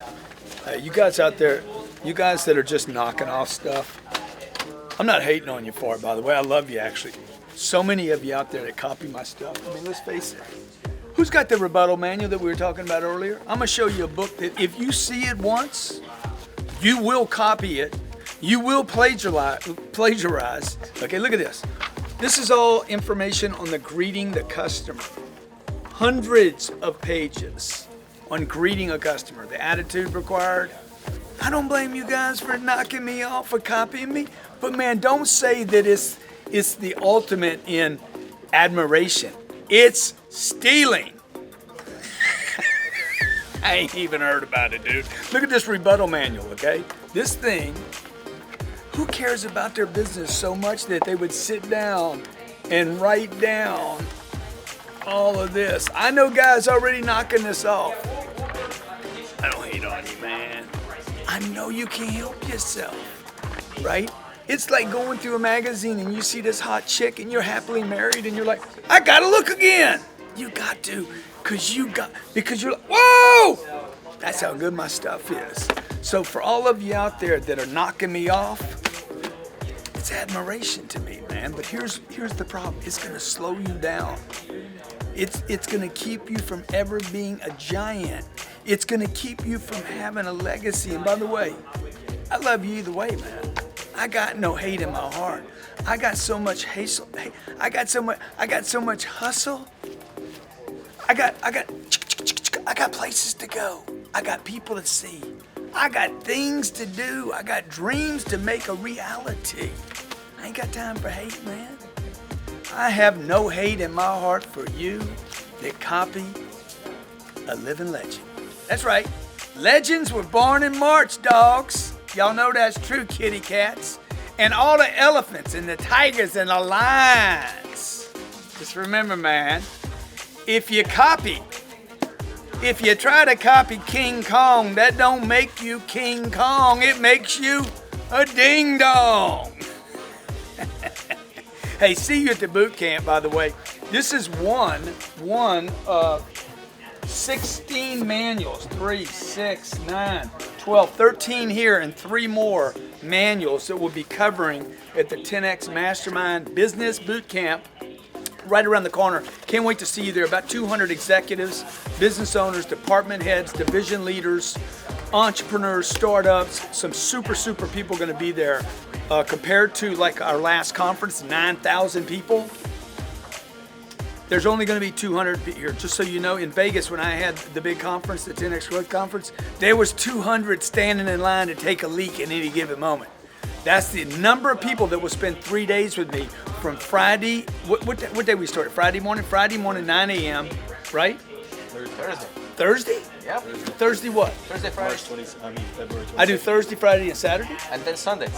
You guys out there, you guys that are just knocking off stuff, I'm not hating on you for it, by the way. I love you, actually. So many of you out there that copy my stuff. I mean, let's face it. Who's got the rebuttal manual that we were talking about earlier? I'm going to show you a book that if you see it once, you will copy it. You will plagiarize. Okay, look at this. This is all information on the greeting the customer. Hundreds of pages on greeting a customer. The attitude required. I don't blame you guys for knocking me off or copying me, but man, don't say that it's the ultimate in admiration. It's stealing. I ain't even heard about it, dude. Look at this rebuttal manual, okay? This thing, who cares about their business so much that they would sit down and write down all of this? I know guys already knocking this off. I don't hate on you, man. I know you can't help yourself, right? It's like going through a magazine and you see this hot chick and you're happily married and you're like, I gotta look again. You got to, because you're like, whoa! That's how good my stuff is. So for all of you out there that are knocking me off, it's admiration to me, man. But here's the problem. It's gonna slow you down. It's gonna keep you from ever being a giant. It's gonna keep you from having a legacy. And by the way, I love you either way, man. I got no hate in my heart. I got so much hustle. I got so much hustle. I got places to go. I got people to see. I got things to do. I got dreams to make a reality. I ain't got time for hate, man. I have no hate in my heart for you that copy a living legend. That's right. Legends were born in March, dogs. Y'all know that's true, kitty cats. And all the elephants and the tigers and the lions. Just remember, man, if you try to copy King Kong, that don't make you King Kong. It makes you a ding dong. Hey, see you at the boot camp, by the way. This is one of 16 manuals, 3, 6, 9, 12, 13 here, and 3 more manuals that we'll be covering at the 10X Mastermind Business Boot Camp right around the corner. Can't wait to see you there. About 200 executives, business owners, department heads, division leaders, entrepreneurs, startups, some super people going to be there. Compared to like our last conference, 9,000 people. There's only going to be 200 here. Just so you know, in Vegas when I had the big conference, the 10X Growth Conference, there was 200 standing in line to take a leak in any given moment. That's the number of people that will spend 3 days with me from Friday. What day we started? Friday morning, 9 a.m., right? Thursday. Thursday? Yeah. Thursday what? Thursday, Friday. February 20th. I do Thursday, Friday, and Saturday? And then Sunday.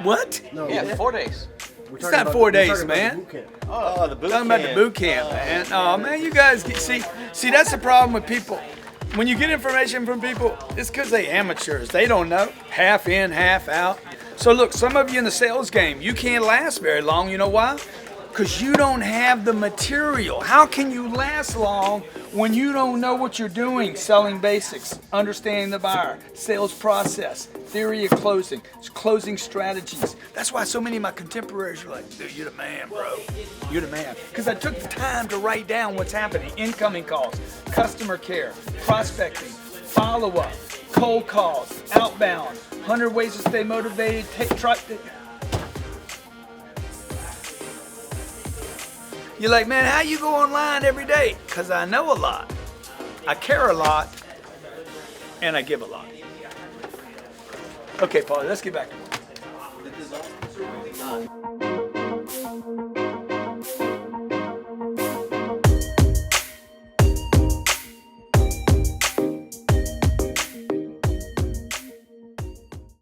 What? No, Yeah, 4 days. It's not 4 days, man. Oh, the boot Talking camp. about the boot camp, man. Oh, man, you guys see, that's the problem with people. When you get information from people, it's because they amateurs. They don't know. Half in, half out. So look, some of you in the sales game, you can't last very long. You know why? Because you don't have the material. How can you last long when you don't know what you're doing? Selling basics, understanding the buyer, sales process, theory of closing strategies. That's why so many of my contemporaries are like, dude, you're the man, bro. You're the man. Because I took the time to write down what's happening. Incoming calls, customer care, prospecting, follow-up, cold calls, outbound, 100 ways to stay motivated, You're like, man, how you go online every day? Because I know a lot, I care a lot, and I give a lot. Okay, Paul, let's get back to it.